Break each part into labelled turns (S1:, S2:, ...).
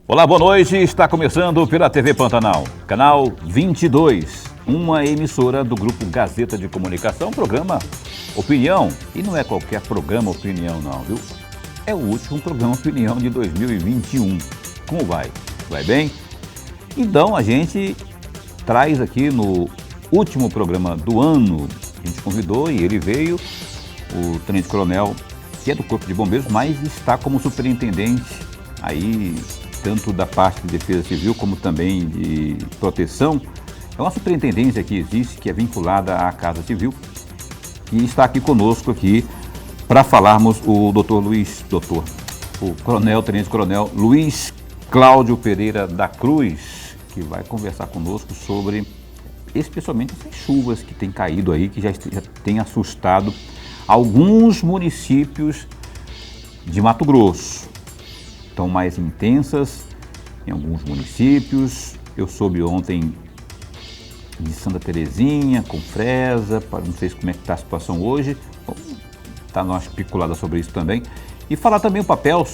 S1: Olá, boa noite. Está começando pela TV Pantanal, canal 22, uma emissora do Grupo Gazeta de Comunicação, programa Opinião. E não é qualquer programa Opinião não, viu? É o último programa Opinião de 2021. Como vai? Vai bem? Então a gente traz aqui no último programa do ano, a gente convidou e ele veio, o Tenente Coronel, que é do Corpo de Bombeiros, mas está como superintendente aí, tanto da parte de defesa civil como também de proteção. É uma superintendência que existe, que é vinculada à Casa Civil, e está aqui conosco aqui para falarmos o Tenente Coronel Luiz Cláudio Pereira da Cruz, que vai conversar conosco sobre especialmente essas chuvas que têm caído aí, que já tem assustado alguns municípios de Mato Grosso. Estão mais intensas em alguns municípios. Eu soube ontem de Santa Terezinha, com Fresa, não sei como é que está a situação hoje. Está numa especulada sobre isso também. E falar também o papel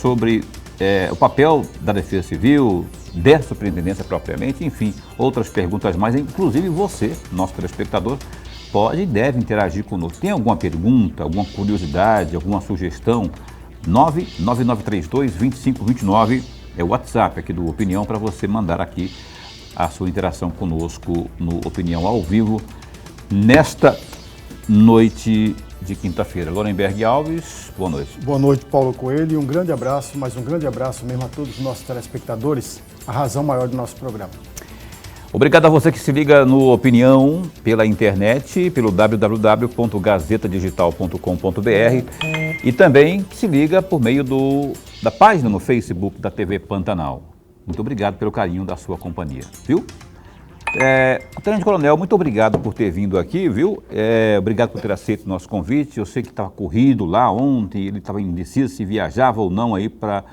S1: da Defesa Civil, dessa superintendência propriamente, enfim, outras perguntas mais, inclusive você, nosso telespectador, pode e deve interagir conosco. Tem alguma pergunta, alguma curiosidade, alguma sugestão? 99932-2529 é o WhatsApp aqui do Opinião para você mandar aqui a sua interação conosco no Opinião ao vivo nesta noite de quinta-feira. Lorenberg Alves, boa noite.
S2: Boa noite, Paulo Coelho, e um grande abraço, mas um grande abraço mesmo a todos os nossos telespectadores, a razão maior do nosso programa.
S1: Obrigado a você que se liga no Opinião pela internet, pelo www.gazetadigital.com.br e também se liga por meio da página no Facebook da TV Pantanal. Muito obrigado pelo carinho da sua companhia, viu? Tenente Coronel, muito obrigado por ter vindo aqui, viu? Obrigado por ter aceito o nosso convite. Eu sei que estava corrido lá ontem, ele estava indeciso se viajava ou não aí para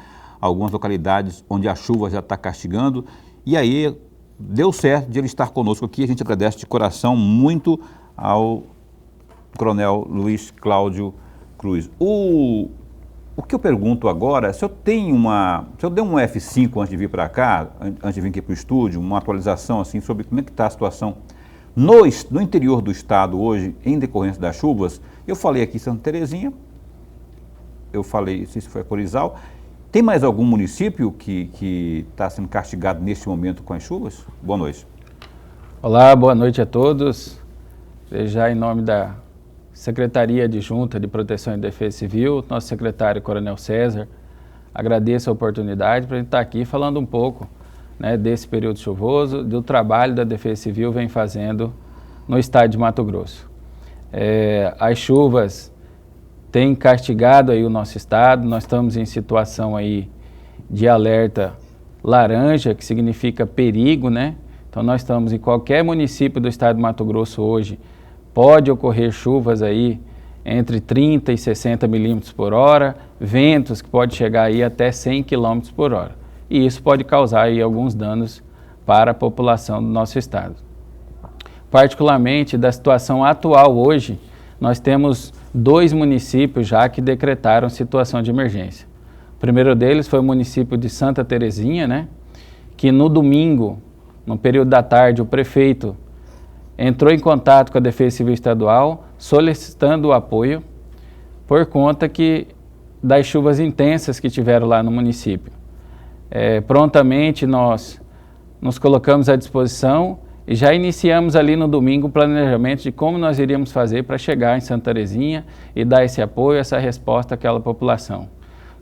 S1: algumas localidades onde a chuva já está castigando. E aí deu certo de ele estar conosco aqui. A gente agradece de coração muito ao Coronel Luiz Cláudio Cruz. O que eu pergunto agora, se eu dei um F5 antes de vir para cá, antes de vir aqui para o estúdio, uma atualização assim sobre como é que está a situação no interior do estado hoje, em decorrência das chuvas. Eu falei aqui Santa Terezinha, eu falei, não sei se foi Corizal. Tem mais algum município que está sendo castigado neste momento com as chuvas? Boa noite.
S3: Olá, boa noite a todos. Já em nome da Secretaria Adjunta de Proteção e Defesa Civil, nosso secretário Coronel César, agradeço a oportunidade para a gente estar aqui falando um pouco, né, desse período chuvoso, do trabalho da Defesa Civil vem fazendo no estado de Mato Grosso. As chuvas tem castigado aí o nosso estado, nós estamos em situação aí de alerta laranja, que significa perigo, né? Então nós estamos em qualquer município do estado de Mato Grosso hoje, pode ocorrer chuvas aí entre 30 e 60 milímetros por hora, ventos que pode chegar aí até 100 quilômetros por hora. E isso pode causar aí alguns danos para a população do nosso estado. Particularmente da situação atual hoje, nós temos 2 municípios já que decretaram situação de emergência. O primeiro deles foi o município de Santa Terezinha, né? Que no domingo, no período da tarde, o prefeito entrou em contato com a Defesa Civil Estadual, solicitando o apoio por conta das chuvas intensas que tiveram lá no município. Prontamente nós nos colocamos à disposição e já iniciamos ali no domingo o planejamento de como nós iríamos fazer para chegar em Santa Terezinha e dar esse apoio, essa resposta àquela população.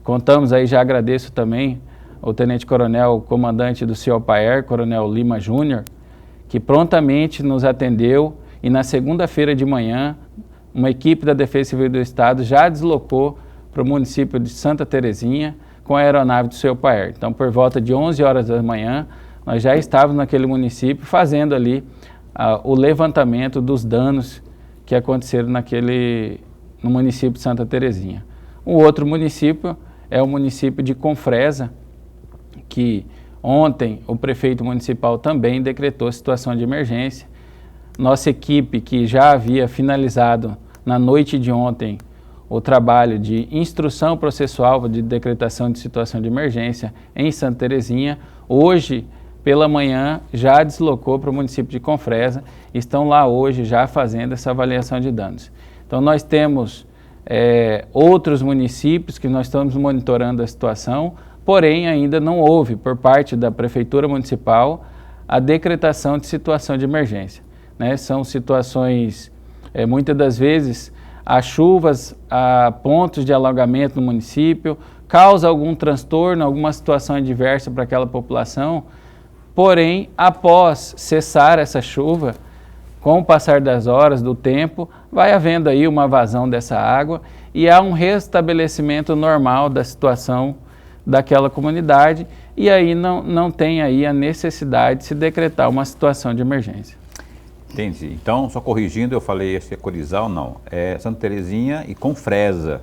S3: Contamos aí, já agradeço também ao Tenente Coronel, comandante do CIOPAER, Coronel Lima Júnior, que prontamente nos atendeu e na segunda-feira de manhã uma equipe da Defesa Civil do Estado já deslocou para o município de Santa Terezinha com a aeronave do CIOPAER. Então, por volta de 11 horas da manhã, nós já estávamos naquele município fazendo ali o levantamento dos danos que aconteceram no município de Santa Terezinha. Um outro município é o município de Confresa, que ontem o prefeito municipal também decretou situação de emergência. Nossa equipe, que já havia finalizado na noite de ontem o trabalho de instrução processual de decretação de situação de emergência em Santa Terezinha. Hoje, pela manhã, já deslocou para o município de Confresa, estão lá hoje já fazendo essa avaliação de danos. Então nós temos outros municípios que nós estamos monitorando a situação, porém ainda não houve por parte da Prefeitura Municipal a decretação de situação de emergência, né? São situações, muitas das vezes, as chuvas, a pontos de alagamento no município, causa algum transtorno, alguma situação adversa para aquela população, porém, após cessar essa chuva, com o passar das horas, do tempo, vai havendo aí uma vazão dessa água e há um restabelecimento normal da situação daquela comunidade e aí não tem aí a necessidade de se decretar uma situação de emergência.
S1: Entendi. Então, só corrigindo, eu falei se é Corizal, não. É Santa Terezinha e Confresa.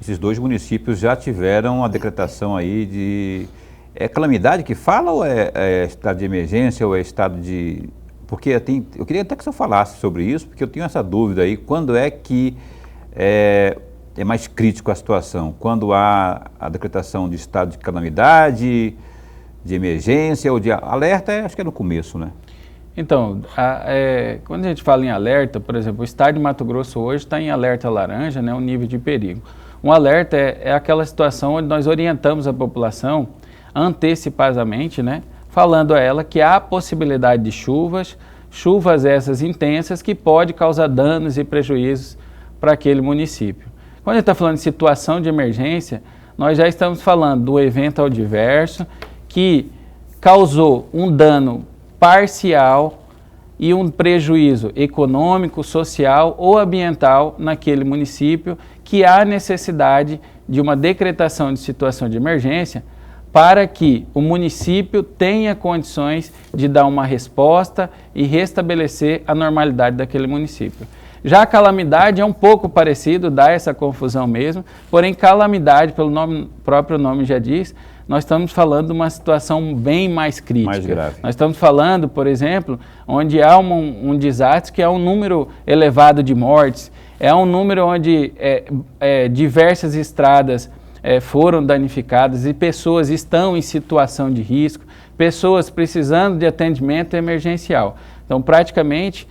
S1: Esses dois municípios já tiveram a decretação aí de... É calamidade que fala ou é estado de emergência ou é estado de... Porque eu queria até que o senhor falasse sobre isso, porque eu tenho essa dúvida aí. Quando é que é mais crítico a situação? Quando há a decretação de estado de calamidade, de emergência ou de alerta, acho que é no começo, né?
S3: Então, quando a gente fala em alerta, por exemplo, o estado de Mato Grosso hoje está em alerta laranja, né, um nível de perigo. Um alerta é aquela situação onde nós orientamos a população antecipadamente, né, falando a ela que há possibilidade de chuvas essas intensas que pode causar danos e prejuízos para aquele município. Quando a gente está falando de situação de emergência, nós já estamos falando do evento adverso que causou um dano parcial e um prejuízo econômico, social ou ambiental naquele município, que há necessidade de uma decretação de situação de emergência para que o município tenha condições de dar uma resposta e restabelecer a normalidade daquele município. Já a calamidade é um pouco parecido, dá essa confusão mesmo, porém calamidade, pelo próprio nome já diz, nós estamos falando de uma situação bem mais crítica.
S1: Mais grave.
S3: Nós estamos falando, por exemplo, onde há um desastre que é um número elevado de mortes, é um número onde diversas estradas foram danificadas e pessoas estão em situação de risco, pessoas precisando de atendimento emergencial. Então, praticamente,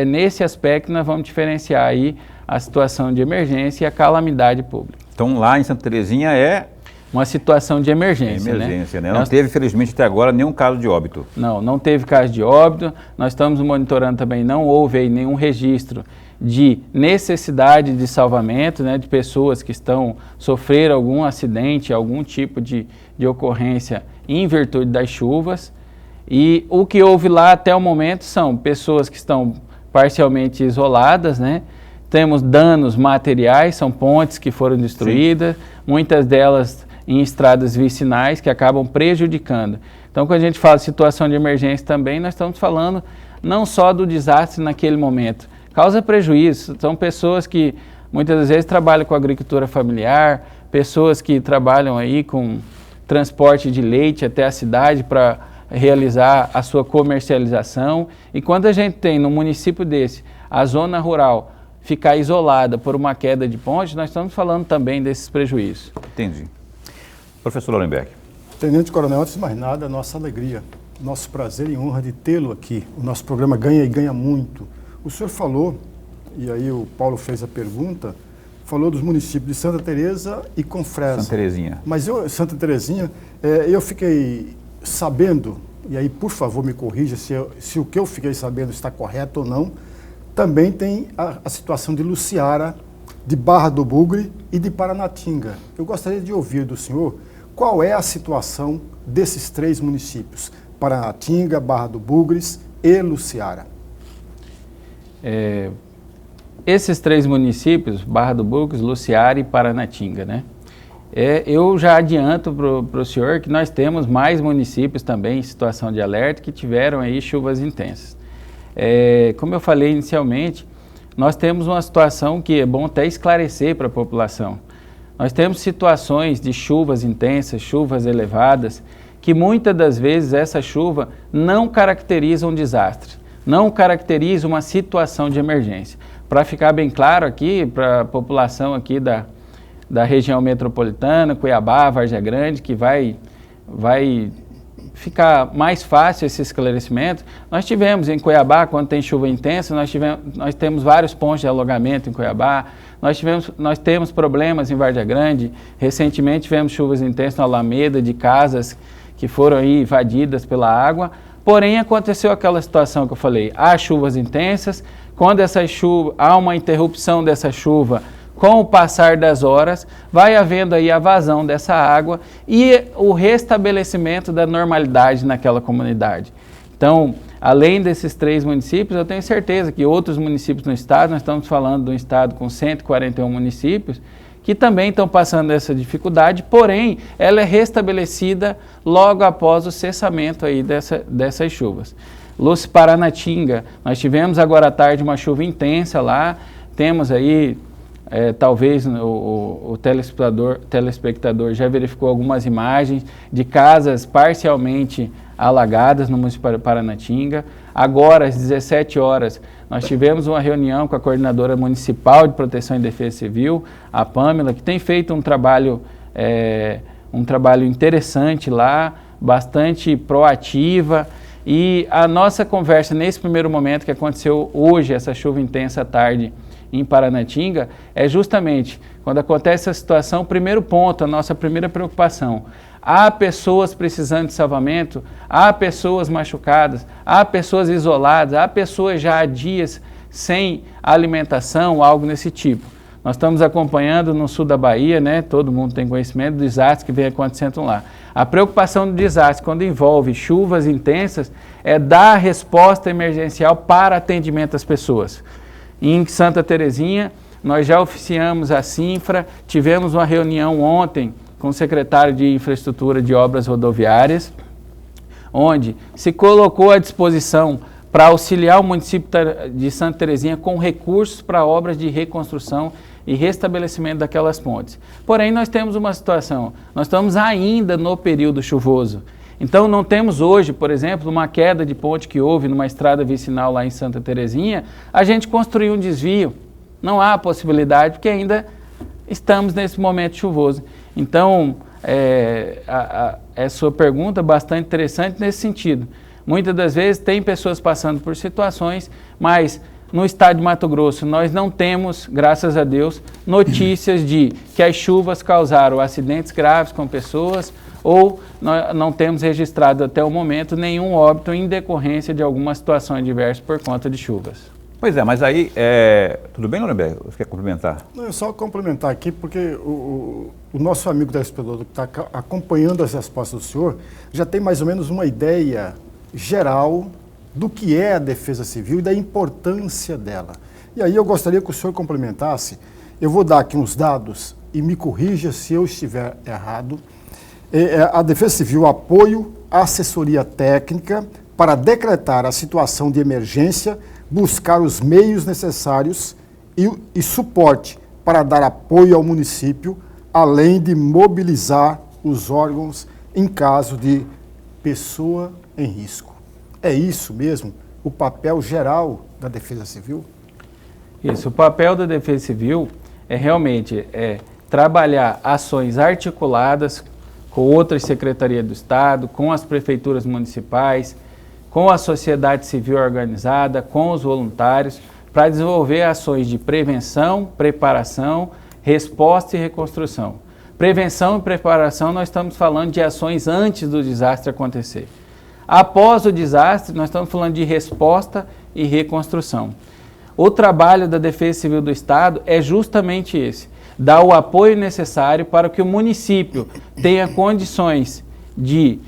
S3: nesse aspecto nós vamos diferenciar aí a situação de emergência e a calamidade pública.
S1: Então, lá em Santa Terezinha é...
S3: Uma situação de emergência,
S1: né? Não teve, felizmente, até agora, nenhum caso de óbito.
S3: Não teve caso de óbito. Nós estamos monitorando também, não houve aí nenhum registro de necessidade de salvamento, né, de pessoas que sofreram algum acidente, algum tipo de ocorrência em virtude das chuvas. E o que houve lá até o momento são pessoas que estão parcialmente isoladas, né? Temos danos materiais, são pontes que foram destruídas, muitas delas em estradas vicinais que acabam prejudicando. Então, quando a gente fala de situação de emergência também, nós estamos falando não só do desastre naquele momento, causa prejuízo. São pessoas que muitas vezes trabalham com agricultura familiar, pessoas que trabalham aí com transporte de leite até a cidade para realizar a sua comercialização. E quando a gente tem num município desse, a zona rural ficar isolada por uma queda de ponte, nós estamos falando também desses prejuízos.
S1: Entendi. Professor Lorenberg.
S2: Tenente Coronel, antes de mais nada, nossa alegria, nosso prazer e honra de tê-lo aqui. O nosso programa ganha e ganha muito. O senhor falou, e aí o Paulo fez a pergunta, falou dos municípios de Santa Teresa e Confresa.
S1: Santa Terezinha.
S2: Mas Santa Terezinha, eu fiquei sabendo, e aí por favor me corrija se o que eu fiquei sabendo está correto ou não, também tem a situação de Luciara, de Barra do Bugre e de Paranatinga. Eu gostaria de ouvir do senhor qual é a situação desses três municípios, Paranatinga, Barra do Bugres e Luciara.
S3: Esses três municípios, Barra do Bugres, Luciara e Paranatinga, né? Eu já adianto para o senhor que nós temos mais municípios também em situação de alerta que tiveram aí chuvas intensas. Como eu falei inicialmente, nós temos uma situação que é bom até esclarecer para a população. Nós temos situações de chuvas intensas, chuvas elevadas, que muitas das vezes essa chuva não caracteriza um desastre, não caracteriza uma situação de emergência. para ficar bem claro aqui, para a população aqui da região metropolitana, Cuiabá, Várzea Grande, que vai ficar mais fácil esse esclarecimento. Nós tivemos em Cuiabá, quando tem chuva intensa, nós temos vários pontos de alagamento em Cuiabá, nós temos problemas em Várzea Grande, recentemente tivemos chuvas intensas na Alameda, de casas que foram aí invadidas pela água, porém aconteceu aquela situação que eu falei, há chuvas intensas, quando há uma interrupção dessa chuva, com o passar das horas, vai havendo aí a vazão dessa água e o restabelecimento da normalidade naquela comunidade. Então, além desses 3 municípios, eu tenho certeza que outros municípios no estado, nós estamos falando de um estado com 141 municípios, que também estão passando essa dificuldade, porém, ela é restabelecida logo após o cessamento aí dessas chuvas. Paranatinga, nós tivemos agora à tarde uma chuva intensa lá, temos aí, talvez o telespectador já verificou algumas imagens de casas parcialmente alagadas no município de Paranatinga. Agora, às 17 horas, nós tivemos uma reunião com a Coordenadora Municipal de Proteção e Defesa Civil, a Pâmela, que tem feito um trabalho interessante lá, bastante proativa. E a nossa conversa nesse primeiro momento que aconteceu hoje, essa chuva intensa à tarde em Paranatinga, é justamente quando acontece essa situação, o primeiro ponto, a nossa primeira preocupação. Há pessoas precisando de salvamento, há pessoas machucadas, há pessoas isoladas, há pessoas já há dias sem alimentação, algo desse tipo. Nós estamos acompanhando no sul da Bahia, né? Todo mundo tem conhecimento do desastre que vem acontecendo lá. A preocupação do desastre, quando envolve chuvas intensas, é dar resposta emergencial para atendimento às pessoas. Em Santa Terezinha, nós já oficiamos a CINFRA, tivemos uma reunião ontem com o secretário de Infraestrutura de Obras Rodoviárias, onde se colocou à disposição para auxiliar o município de Santa Terezinha com recursos para obras de reconstrução e restabelecimento daquelas pontes. Porém, nós temos uma situação, nós estamos ainda no período chuvoso. Então, não temos hoje, por exemplo, uma queda de ponte que houve numa estrada vicinal lá em Santa Terezinha, a gente construir um desvio. Não há possibilidade, porque ainda estamos nesse momento chuvoso. Então, a sua pergunta é bastante interessante nesse sentido. Muitas das vezes tem pessoas passando por situações, mas no estado de Mato Grosso nós não temos, graças a Deus, notícias de que as chuvas causaram acidentes graves com pessoas ou não temos registrado até o momento nenhum óbito em decorrência de alguma situação adversa por conta de chuvas.
S1: Pois é, mas aí, tudo bem, Nuremberg? Você quer complementar?
S2: Não, é só complementar aqui, porque o nosso amigo telespectador que está acompanhando as respostas do senhor já tem mais ou menos uma ideia geral do que é a Defesa Civil e da importância dela. E aí eu gostaria que o senhor complementasse, eu vou dar aqui uns dados e me corrija se eu estiver errado. A Defesa Civil apoio à assessoria técnica para decretar a situação de emergência, buscar os meios necessários e suporte para dar apoio ao município, além de mobilizar os órgãos em caso de pessoa em risco. É isso mesmo o papel geral da Defesa Civil?
S3: Isso, o papel da Defesa Civil é realmente trabalhar ações articuladas com outras secretarias do Estado, com as prefeituras municipais, com a sociedade civil organizada, com os voluntários, para desenvolver ações de prevenção, preparação, resposta e reconstrução. Prevenção e preparação, nós estamos falando de ações antes do desastre acontecer. Após o desastre, nós estamos falando de resposta e reconstrução. O trabalho da Defesa Civil do Estado é justamente esse, dar o apoio necessário para que o município tenha condições de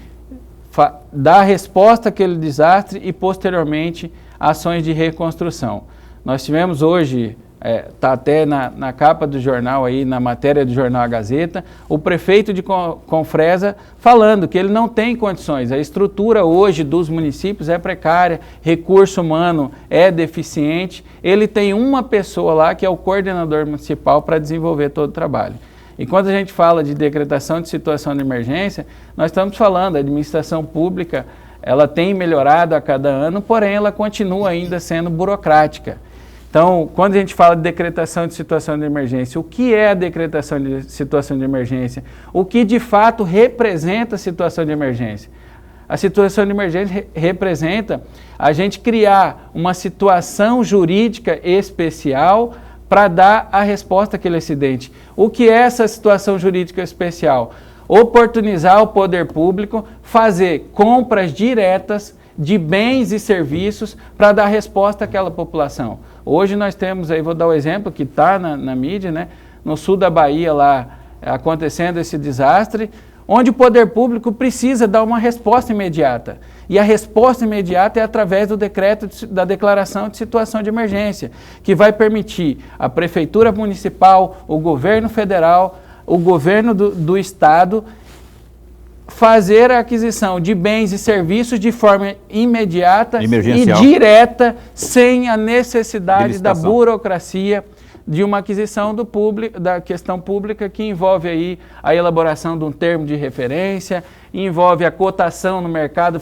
S3: dar resposta àquele desastre e, posteriormente, ações de reconstrução. Nós tivemos hoje, está até na capa do jornal, aí, na matéria do jornal A Gazeta, o prefeito de Confresa falando que ele não tem condições. A estrutura hoje dos municípios é precária, recurso humano é deficiente. Ele tem uma pessoa lá que é o coordenador municipal para desenvolver todo o trabalho. E quando a gente fala de decretação de situação de emergência, nós estamos falando, a administração pública, ela tem melhorado a cada ano, porém ela continua ainda sendo burocrática. Então, quando a gente fala de decretação de situação de emergência, o que é a decretação de situação de emergência? O que de fato representa a situação de emergência? A situação de emergência representa a gente criar uma situação jurídica especial para dar a resposta àquele acidente. O que é essa situação jurídica especial? Oportunizar o poder público, fazer compras diretas de bens e serviços para dar resposta àquela população. Hoje nós temos aí, vou dar o exemplo que está na mídia, né? No sul da Bahia lá acontecendo esse desastre, onde o poder público precisa dar uma resposta imediata. E a resposta imediata é através do decreto da declaração de situação de emergência, que vai permitir a Prefeitura Municipal, o governo federal, o governo do Estado fazer a aquisição de bens e serviços de forma imediata e direta, sem a necessidade da burocracia de uma aquisição da questão pública, que envolve aí a elaboração de um termo de referência, envolve a cotação no mercado,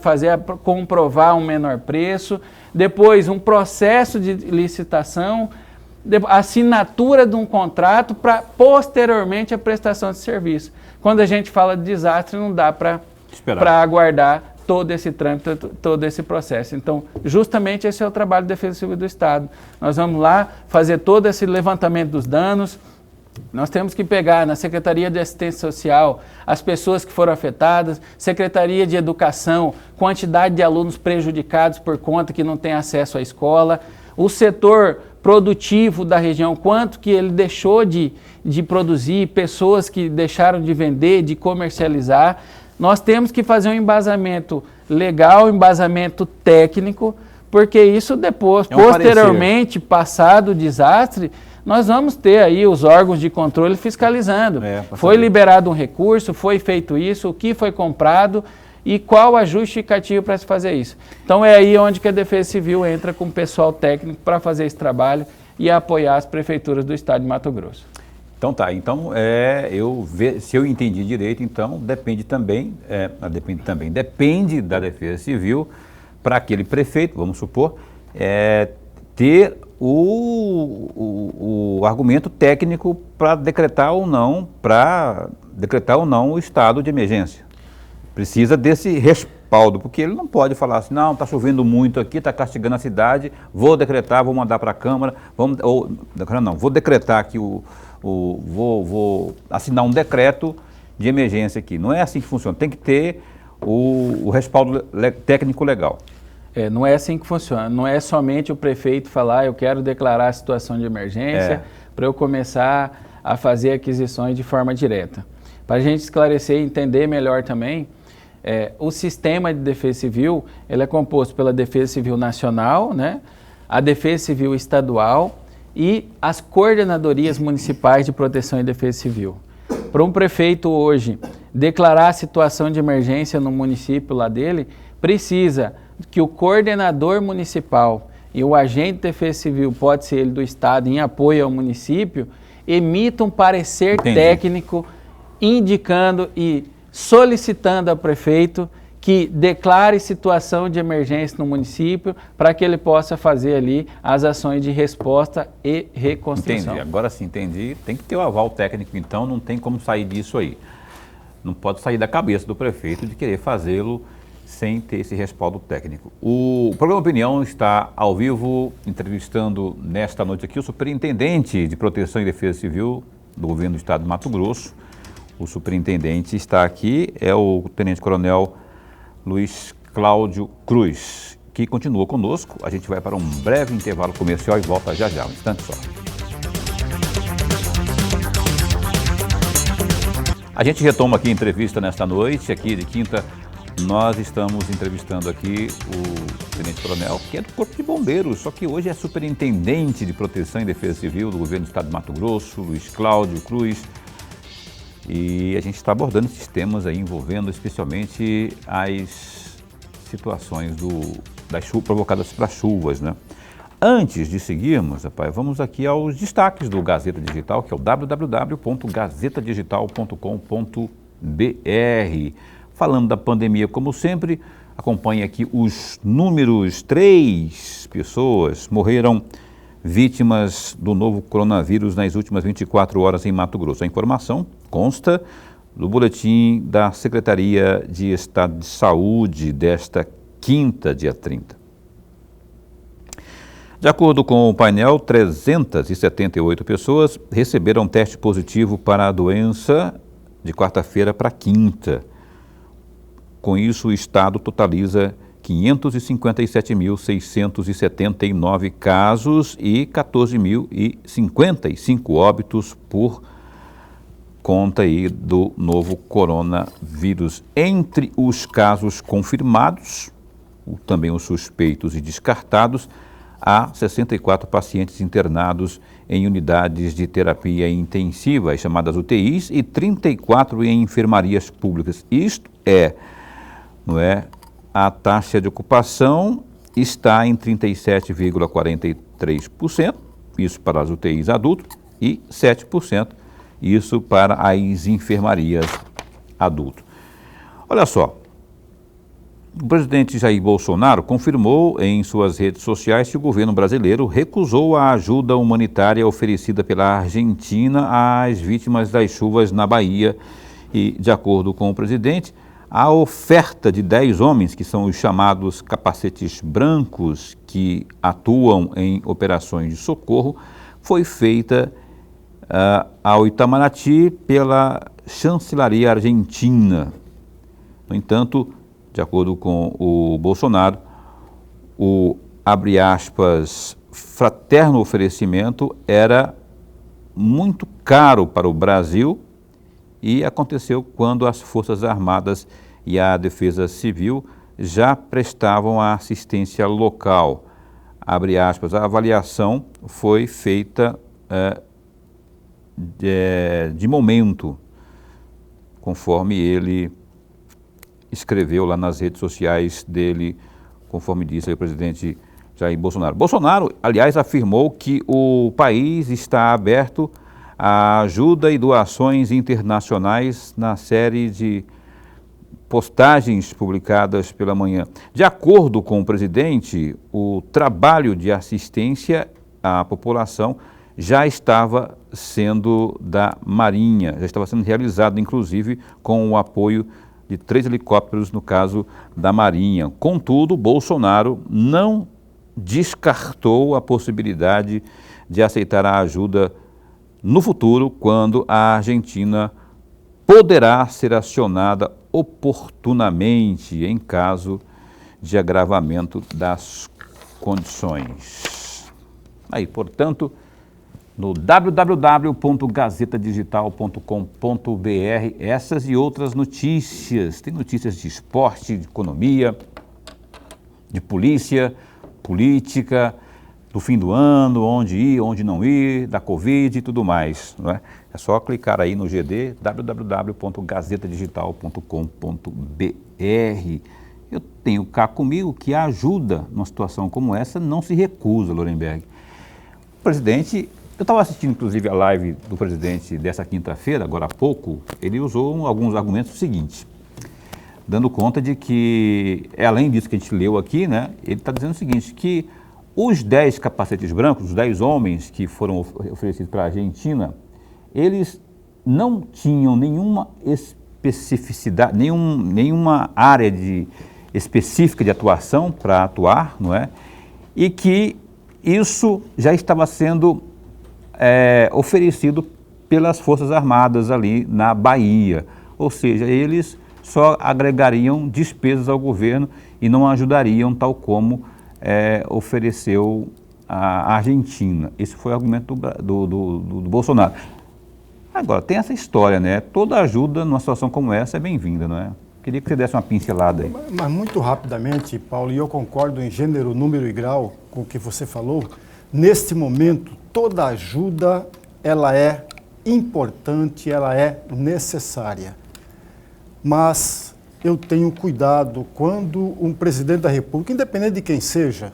S3: comprovar um menor preço, depois um processo de licitação, assinatura de um contrato para posteriormente a prestação de serviço. Quando a gente fala de desastre, não dá para aguardar todo esse trâmite, todo esse processo. Então, justamente esse é o trabalho da Defesa Civil do Estado. Nós vamos lá fazer todo esse levantamento dos danos. Nós temos que pegar na Secretaria de Assistência Social as pessoas que foram afetadas, Secretaria de Educação, quantidade de alunos prejudicados por conta que não tem acesso à escola, o setor produtivo da região, quanto que ele deixou de produzir, pessoas que deixaram de vender, de comercializar. Nós temos que fazer um embasamento legal, um embasamento técnico, porque isso depois, posteriormente, passado o desastre, nós vamos ter aí os órgãos de controle fiscalizando. Foi liberado um recurso, foi feito isso, o que foi comprado e qual a justificativa para se fazer isso. Então é aí onde que a Defesa Civil entra com o pessoal técnico para fazer esse trabalho e apoiar as prefeituras do estado de Mato Grosso.
S1: Então tá, então se eu entendi direito, então depende da Defesa Civil para aquele prefeito, vamos supor, ter o argumento técnico para decretar ou não o estado de emergência. Precisa desse respaldo, porque ele não pode falar assim, não, está chovendo muito aqui, está castigando a cidade, vou decretar, vou mandar para a Câmara, vou decretar aqui vou assinar um decreto de emergência aqui. Não é assim que funciona, tem que ter o respaldo técnico legal.
S3: Não é assim que funciona, não é somente o prefeito falar, eu quero declarar a situação de emergência para eu começar a fazer aquisições de forma direta. Para a gente esclarecer e entender melhor também, o sistema de defesa civil, ele é composto pela Defesa Civil Nacional, né, a Defesa Civil Estadual e as coordenadorias municipais de proteção e defesa civil. Para um prefeito hoje declarar a situação de emergência no município lá dele, precisa que o coordenador municipal e o agente de defesa civil, pode ser ele do estado, em apoio ao município, emita um parecer técnico indicando e solicitando ao prefeito que declare situação de emergência no município para que ele possa fazer ali as ações de resposta e reconstrução.
S1: Entendi, agora sim entendi. Tem que ter o aval técnico, então não tem como sair disso aí. Não pode sair da cabeça do prefeito de querer fazê-lo sem ter esse respaldo técnico. O programa Opinião está ao vivo, entrevistando nesta noite aqui o superintendente de Proteção e Defesa Civil do governo do estado de Mato Grosso. O superintendente está aqui, é o tenente-coronel Luiz Cláudio Cruz, que continua conosco. A gente vai para um breve intervalo comercial e volta já já, um instante só. A gente retoma aqui a entrevista nesta noite, aqui de quinta. Nós estamos entrevistando aqui o tenente-coronel, que é do Corpo de Bombeiros, só que hoje é superintendente de Proteção e Defesa Civil do governo do estado de Mato Grosso, Luiz Cláudio Cruz. E a gente está abordando esses temas aí, envolvendo especialmente as situações das chuvas provocadas pelas chuvas, né? Antes de seguirmos, rapaz, vamos aqui aos destaques do Gazeta Digital, que é o www.gazetadigital.com.br. Falando da pandemia, como sempre, acompanhe aqui os números. 3 pessoas morreram vítimas do novo coronavírus nas últimas 24 horas em Mato Grosso. A informação consta do boletim da Secretaria de Estado de Saúde desta quinta, dia 30. De acordo com o painel, 378 pessoas receberam teste positivo para a doença de quarta-feira para quinta. Com isso, o Estado totaliza 557.679 casos e 14.055 óbitos por conta aí do novo coronavírus. Entre os casos confirmados, também os suspeitos e descartados, há 64 pacientes internados em unidades de terapia intensiva, as chamadas UTIs, e 34 em enfermarias públicas. Isto não é? A taxa de ocupação está em 37,43%, isso para as UTIs adultos, e 7%, isso para as enfermarias adultos. Olha só, o presidente Jair Bolsonaro confirmou em suas redes sociais que o governo brasileiro recusou a ajuda humanitária oferecida pela Argentina às vítimas das chuvas na Bahia e, de acordo com o presidente, a oferta de 10 homens, que são os chamados capacetes brancos, que atuam em operações de socorro, foi feita ao Itamaraty pela chancelaria argentina. No entanto, de acordo com o Bolsonaro, o, abre aspas, fraterno oferecimento era muito caro para o Brasil e aconteceu quando as Forças Armadas e a Defesa Civil já prestavam a assistência local. Abre aspas, a avaliação foi feita de momento, conforme ele escreveu lá nas redes sociais dele, conforme disse aí o presidente Jair Bolsonaro. Bolsonaro, aliás, afirmou que o país está aberto a ajuda e doações internacionais na série de postagens publicadas pela manhã. De acordo com o presidente, o trabalho de assistência à população já estava sendo da Marinha, já estava sendo realizado, inclusive, com o apoio de 3 helicópteros, no caso da Marinha. Contudo, Bolsonaro não descartou a possibilidade de aceitar a ajuda no futuro, quando a Argentina poderá ser acionada oportunamente em caso de agravamento das condições. Aí, portanto, no www.gazetadigital.com.br, essas e outras notícias. Tem notícias de esporte, de economia, de polícia, política, do fim do ano, onde ir, onde não ir, da Covid e tudo mais. Não é? É só clicar aí no GD, www.gazetadigital.com.br. Eu tenho cá comigo que a ajuda numa situação como essa não se recusa, Lorenberg. O presidente... Eu estava assistindo, inclusive, a live do presidente dessa quinta-feira, agora há pouco, ele usou alguns argumentos seguintes, dando conta de que, além disso que a gente leu aqui, né, ele está dizendo o seguinte, que os 10 capacetes brancos, os 10 homens que foram oferecidos para a Argentina, eles não tinham nenhuma especificidade, nenhuma área específica de atuação para atuar, não é? E que isso já estava sendo oferecido pelas Forças Armadas ali na Bahia, ou seja, eles só agregariam despesas ao governo e não ajudariam tal como ofereceu a Argentina. Esse foi o argumento do Bolsonaro. Agora, tem essa história, né? Toda ajuda numa situação como essa é bem-vinda, não é? Queria que você desse uma pincelada aí.
S2: Mas muito rapidamente, Paulo, e eu concordo em gênero, número e grau com o que você falou, neste momento, toda ajuda, ela é importante, ela é necessária. Mas eu tenho cuidado quando um presidente da República, independente de quem seja,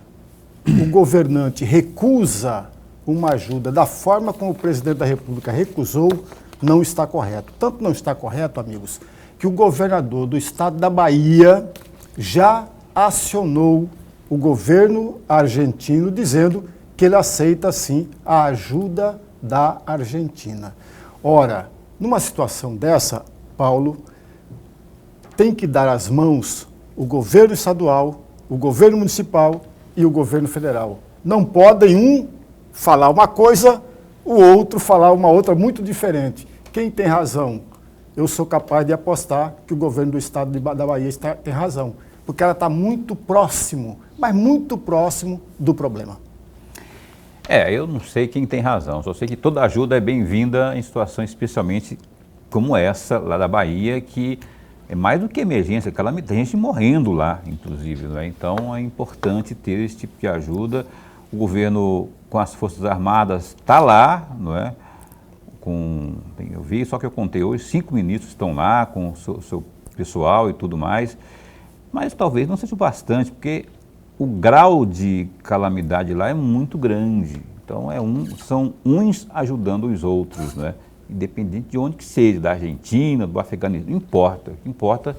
S2: o governante recusa uma ajuda da forma como o presidente da República recusou, não está correto. Tanto não está correto, amigos, que o governador do estado da Bahia já acionou o governo argentino dizendo que ele aceita, sim, a ajuda da Argentina. Ora, numa situação dessa, Paulo, tem que dar as mãos o governo estadual, o governo municipal e o governo federal. Não podem um falar uma coisa, o outro falar uma outra muito diferente. Quem tem razão? Eu sou capaz de apostar que o governo do estado da Bahia tem razão, porque ela está muito próximo, mas muito próximo do problema.
S1: Eu não sei quem tem razão, só sei que toda ajuda é bem-vinda em situações especialmente como essa lá da Bahia, que é mais do que emergência, tem gente morrendo lá, inclusive, né? Então é importante ter esse tipo de ajuda. O governo com as Forças Armadas está lá, não é? Eu vi, só que eu contei hoje, 5 ministros estão lá com o seu pessoal e tudo mais, mas talvez não seja o bastante, porque o grau de calamidade lá é muito grande. Então são uns ajudando os outros, né? Independente de onde que seja, da Argentina, do Afeganistão, não importa. O que importa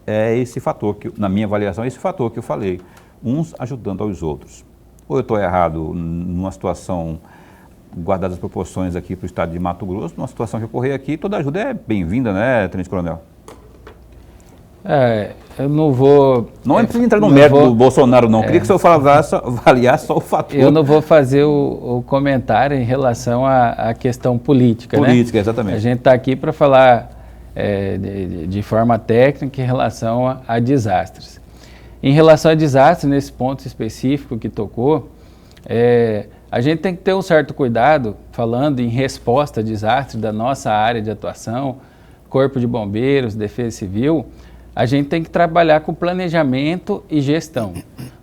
S1: é esse fator, na minha avaliação, é esse fator que eu falei, uns ajudando aos outros. Ou eu estou errado numa situação, guardadas as proporções aqui para o estado de Mato Grosso, numa situação que ocorrer aqui, toda ajuda é bem-vinda, né, Tenente Coronel?
S3: Eu não vou...
S1: Não precisa entrar no mérito do Bolsonaro, não. Queria que o senhor avaliasse só o fator.
S3: Eu não vou fazer o comentário em relação à questão política, né?
S1: Política, exatamente.
S3: A gente está aqui para falar de forma técnica em relação a desastres. Em relação a desastres, nesse ponto específico que tocou, a gente tem que ter um certo cuidado, falando em resposta a desastres da nossa área de atuação, Corpo de Bombeiros, Defesa Civil, a gente tem que trabalhar com planejamento e gestão.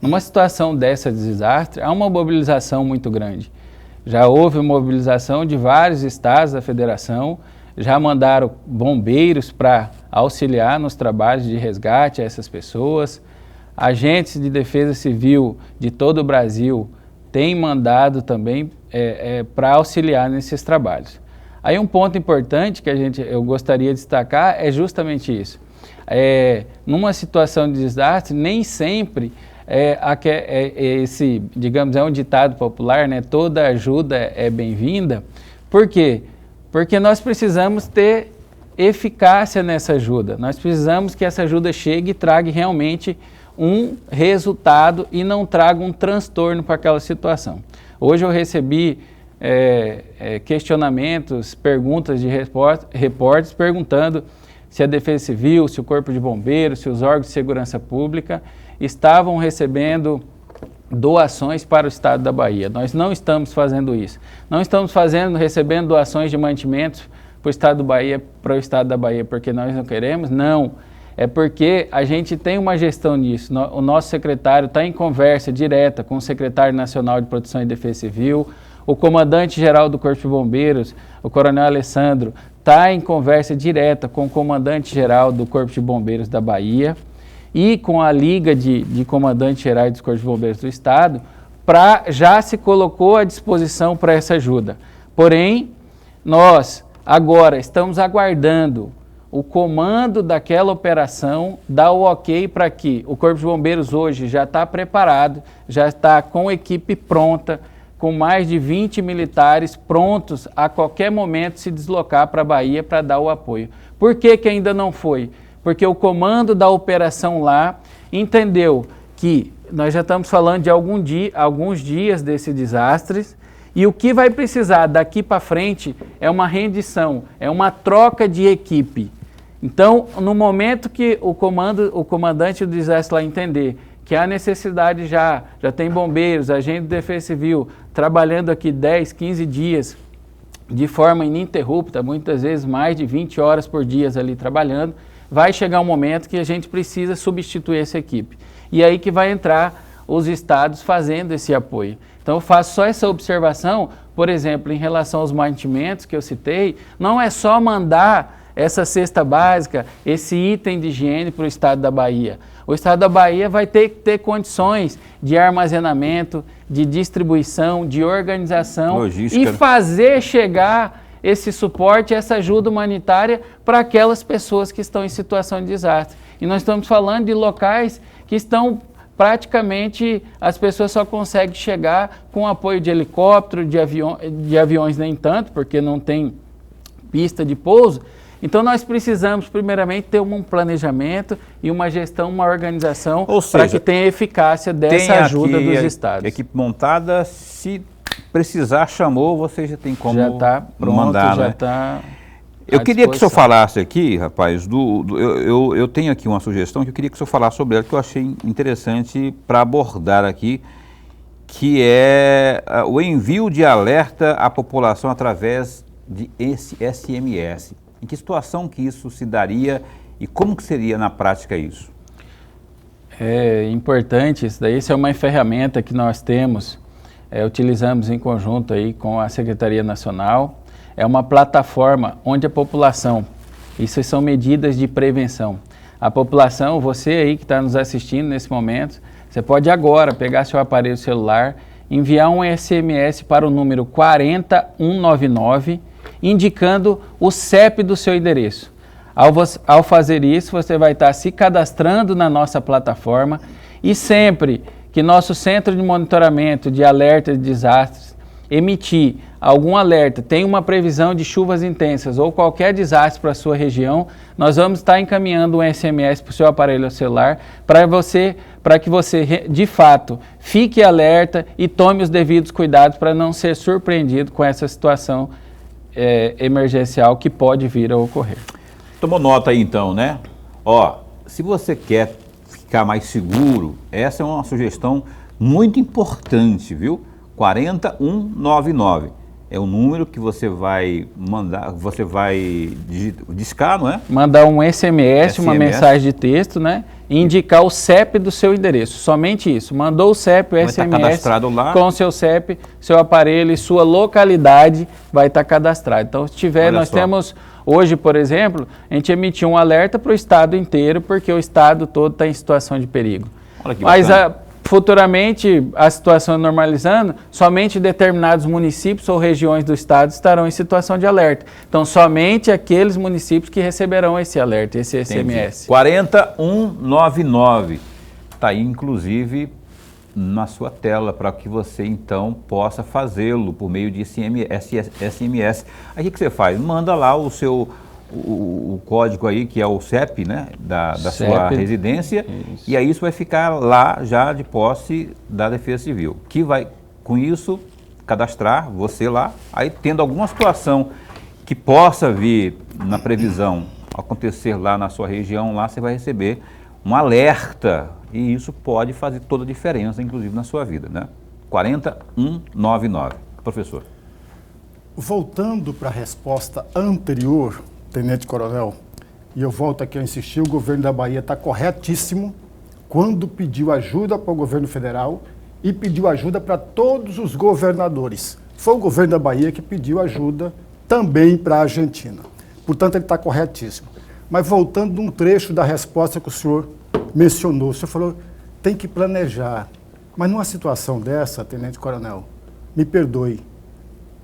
S3: Numa situação dessa de desastre, há uma mobilização muito grande. Já houve mobilização de vários estados da federação, já mandaram bombeiros para auxiliar nos trabalhos de resgate a essas pessoas. Agentes de defesa civil de todo o Brasil têm mandado também para auxiliar nesses trabalhos. Aí um ponto importante que eu gostaria de destacar é justamente isso. Numa situação de desastre, nem sempre esse, digamos, é um ditado popular, né? Toda ajuda é bem-vinda. Por quê? Porque nós precisamos ter eficácia nessa ajuda. Nós precisamos que essa ajuda chegue e traga realmente um resultado e não traga um transtorno para aquela situação. Hoje eu recebi questionamentos, perguntas de repórteres perguntando se a Defesa Civil, se o Corpo de Bombeiros, se os órgãos de segurança pública estavam recebendo doações para o estado da Bahia. Nós não estamos fazendo isso. Não estamos recebendo doações de mantimentos para o estado da Bahia porque nós não queremos, não. É porque a gente tem uma gestão nisso. O nosso secretário está em conversa direta com o secretário nacional de Proteção e Defesa Civil, o comandante-geral do Corpo de Bombeiros, o coronel Alessandro, está em conversa direta com o comandante-geral do Corpo de Bombeiros da Bahia e com a Liga de Comandantes Gerais dos Corpos de Bombeiros do Estado, já se colocou à disposição para essa ajuda. Porém, nós agora estamos aguardando o comando daquela operação dar o ok para que o Corpo de Bombeiros hoje já está preparado, já está com equipe pronta, com mais de 20 militares prontos a qualquer momento se deslocar para a Bahia para dar o apoio. Por que ainda não foi? Porque o comando da operação lá entendeu que nós já estamos falando de alguns dias desse desastre e o que vai precisar daqui para frente é uma rendição, é uma troca de equipe. Então, no momento que o comandante do desastre lá entender que há necessidade já tem bombeiros, agentes de defesa civil, trabalhando aqui 10, 15 dias de forma ininterrupta, muitas vezes mais de 20 horas por dia ali trabalhando, vai chegar um momento que a gente precisa substituir essa equipe. E aí que vai entrar os estados fazendo esse apoio. Então eu faço só essa observação, por exemplo, em relação aos mantimentos que eu citei, não é só mandar essa cesta básica, esse item de higiene para o estado da Bahia. O estado da Bahia vai ter que ter condições de armazenamento, de distribuição, de organização logística, e fazer chegar esse suporte, essa ajuda humanitária para aquelas pessoas que estão em situação de desastre. E nós estamos falando de locais que estão praticamente as pessoas só conseguem chegar com apoio de helicóptero, de aviões nem tanto, porque não tem pista de pouso. Então nós precisamos primeiramente ter um planejamento e uma gestão, uma organização para que tenha eficácia dessa ajuda dos estados.
S1: Equipe montada, se precisar, chamou, você já tem como
S3: já está pronto,
S1: mandar,
S3: já
S1: né?
S3: está.
S1: Eu queria que o senhor falasse aqui, rapaz, eu tenho aqui uma sugestão que eu queria que o senhor falasse sobre ela, que eu achei interessante para abordar aqui, que é o envio de alerta à população através de esse SMS. Em que situação que isso se daria e como que seria na prática isso?
S3: É importante isso daí, isso é uma ferramenta que nós temos, utilizamos em conjunto aí com a Secretaria Nacional. É uma plataforma onde a população, isso são medidas de prevenção. A população, você aí que está nos assistindo nesse momento, você pode agora pegar seu aparelho celular, enviar um SMS para o número 40199, indicando o CEP do seu endereço. Ao fazer isso, você vai estar se cadastrando na nossa plataforma e sempre que nosso Centro de Monitoramento de Alerta de Desastres emitir algum alerta, tem uma previsão de chuvas intensas ou qualquer desastre para a sua região, nós vamos estar encaminhando um SMS para o seu aparelho celular para que você, de fato, fique alerta e tome os devidos cuidados para não ser surpreendido com essa situação emergencial que pode vir a ocorrer.
S1: Tomou nota aí então, né? Ó, se você quer ficar mais seguro, essa é uma sugestão muito importante, viu? 40199. É o número que você vai mandar, você vai discar, não é?
S3: Mandar um SMS, uma mensagem de texto, né? E indicar o CEP do seu endereço. Somente isso. Mandou o CEP, o
S1: vai
S3: SMS,
S1: estar cadastrado lá.
S3: Com o seu CEP, seu aparelho e sua localidade vai estar cadastrado. Então, se tiver, nós temos hoje, por exemplo, a gente emitiu um alerta para o estado inteiro, porque o estado todo está em situação de perigo.
S1: Olha que
S3: Mas
S1: bacana.
S3: Futuramente, a situação normalizando, somente determinados municípios ou regiões do estado estarão em situação de alerta. Então, somente aqueles municípios que receberão esse alerta, esse SMS.
S1: 40199. Está aí, inclusive, na sua tela, para que você, então, possa fazê-lo por meio de SMS. Aí, o que você faz? Manda lá o seu... O código aí, que é o CEP, né, da sua residência, isso. E aí isso vai ficar lá já de posse da Defesa Civil, que vai, com isso, cadastrar você lá, aí tendo alguma situação que possa vir na previsão acontecer lá na sua região, lá você vai receber um alerta, e isso pode fazer toda a diferença, inclusive na sua vida, né? 40199. Professor.
S2: Voltando para a resposta anterior, Tenente Coronel, e eu volto aqui a insistir, o governo da Bahia está corretíssimo quando pediu ajuda para o governo federal e pediu ajuda para todos os governadores. Foi o governo da Bahia que pediu ajuda também para a Argentina. Portanto, ele está corretíssimo. Mas voltando num trecho da resposta que o senhor mencionou, o senhor falou, tem que planejar. Mas numa situação dessa, Tenente Coronel, me perdoe,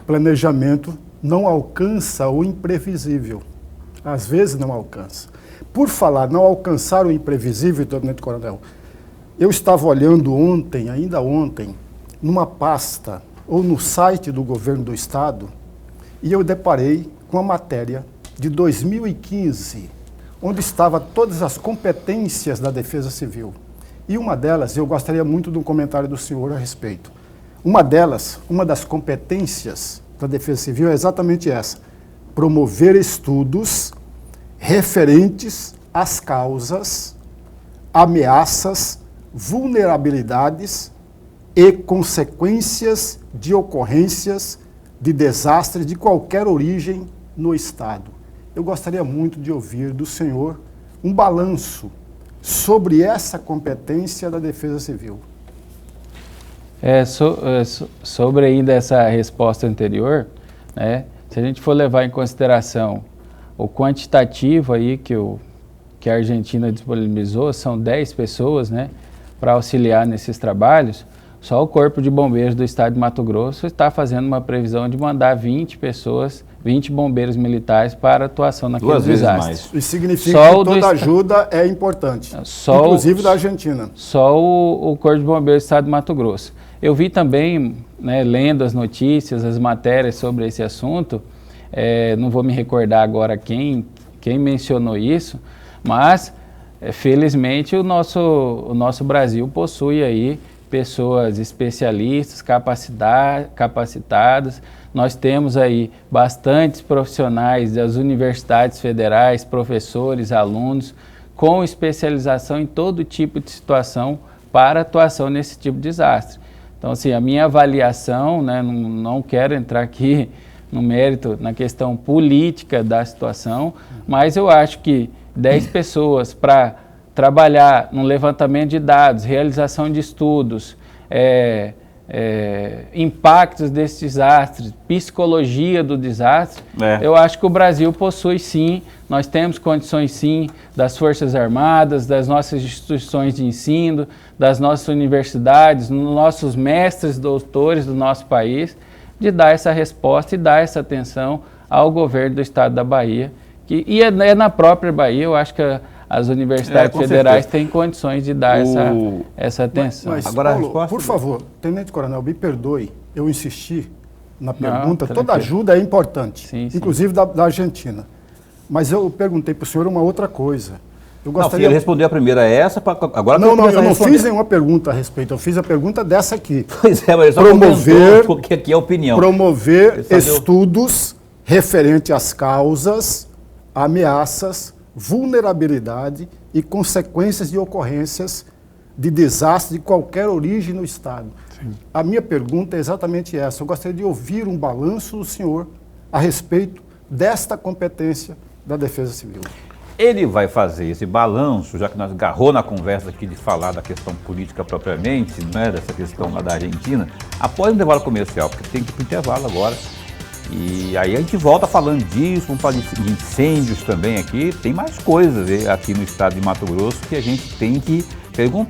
S2: planejamento não alcança o imprevisível. Às vezes não alcança. Por falar não alcançar o imprevisível, Tenente Coronel, eu estava olhando ontem, ainda ontem, numa pasta ou no site do governo do estado, e eu deparei com a matéria de 2015, onde estava todas as competências da Defesa Civil. E uma delas, eu gostaria muito de um comentário do senhor a respeito. Uma das competências da Defesa Civil é exatamente essa: promover estudos referentes às causas, ameaças, vulnerabilidades e consequências de ocorrências de desastres de qualquer origem no Estado. Eu gostaria muito de ouvir do senhor um balanço sobre essa competência da Defesa Civil.
S3: Sobre ainda essa resposta anterior, né, se a gente for levar em consideração o quantitativo aí que a Argentina disponibilizou, são 10 pessoas, né, para auxiliar nesses trabalhos, só o Corpo de Bombeiros do Estado de Mato Grosso está fazendo uma previsão de mandar 20 bombeiros militares para atuação naquele desastre.
S2: Isso significa que toda ajuda é importante, inclusive da Argentina.
S3: Só o Corpo de Bombeiros do Estado de Mato Grosso. Eu vi também, né, lendo as notícias, as matérias sobre esse assunto, não vou me recordar agora quem mencionou isso, mas felizmente o nosso Brasil possui aí pessoas especialistas, capacitadas. Nós temos aí bastantes profissionais das universidades federais, professores, alunos, com especialização em todo tipo de situação para atuação nesse tipo de desastre. Então, assim, a minha avaliação, né, não quero entrar aqui no mérito, na questão política da situação, mas eu acho que 10 pessoas para trabalhar no levantamento de dados, realização de estudos, impactos desse desastre, psicologia do desastre, eu acho que o Brasil possui sim, nós temos condições sim, das Forças Armadas, das nossas instituições de ensino, das nossas universidades, nossos mestres, doutores do nosso país, de dar essa resposta e dar essa atenção ao governo do estado da Bahia, e na própria Bahia, eu acho que as universidades federais têm condições de dar essa atenção.
S2: Mas agora, Paulo, por favor, Tenente Coronel, me perdoe, eu insisti na pergunta, toda ajuda é importante, sim, inclusive da Argentina. Mas eu perguntei para o senhor uma outra coisa. Eu gostaria...
S1: Ele respondeu a primeira agora...
S2: Não, eu não fiz nenhuma pergunta a respeito, eu fiz a pergunta dessa aqui.
S1: Pois é, mas só porque aqui é opinião.
S2: Promover estudos referentes às causas, ameaças, vulnerabilidade e consequências de ocorrências de desastre de qualquer origem no Estado. Sim. A minha pergunta é exatamente essa. Eu gostaria de ouvir um balanço do senhor a respeito desta competência da Defesa Civil.
S1: Ele vai fazer esse balanço, já que nós agarrou na conversa aqui de falar da questão política propriamente, né, dessa questão lá da Argentina, após o intervalo comercial, porque tem que ir para o intervalo agora. E aí a gente volta falando disso, vamos falar de incêndios também aqui, tem mais coisas aqui no estado de Mato Grosso que a gente tem que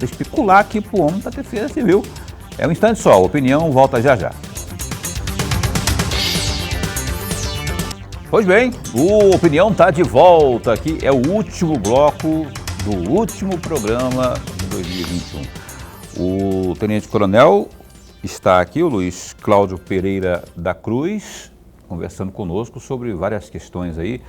S1: especular aqui para o homem da Defesa Civil. É um instante só, a opinião volta já já. Pois bem, o Opinião está de volta aqui, é o último bloco do último programa de 2021. O Tenente Coronel está aqui, o Luiz Cláudio Pereira da Cruz, conversando conosco sobre várias questões aí.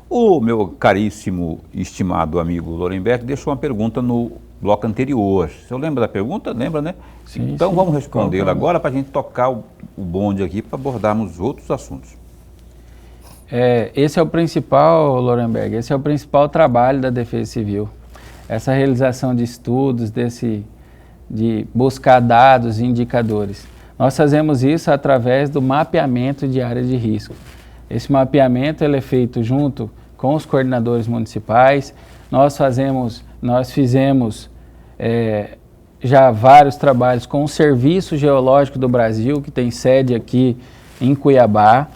S1: O meu caríssimo e estimado amigo Lorenberg deixou uma pergunta no bloco anterior. Você lembra da pergunta? Lembra, né?
S3: Sim,
S1: então
S3: sim.
S1: Vamos respondê-la agora para a gente tocar o bonde aqui para abordarmos outros assuntos.
S3: Esse é o principal, Lorenberg, esse é o principal trabalho da Defesa Civil. Essa realização de estudos, de buscar dados e indicadores. Nós fazemos isso através do mapeamento de áreas de risco. Esse mapeamento ele é feito junto com os coordenadores municipais. Nós fizemos já vários trabalhos com o Serviço Geológico do Brasil, que tem sede aqui em Cuiabá.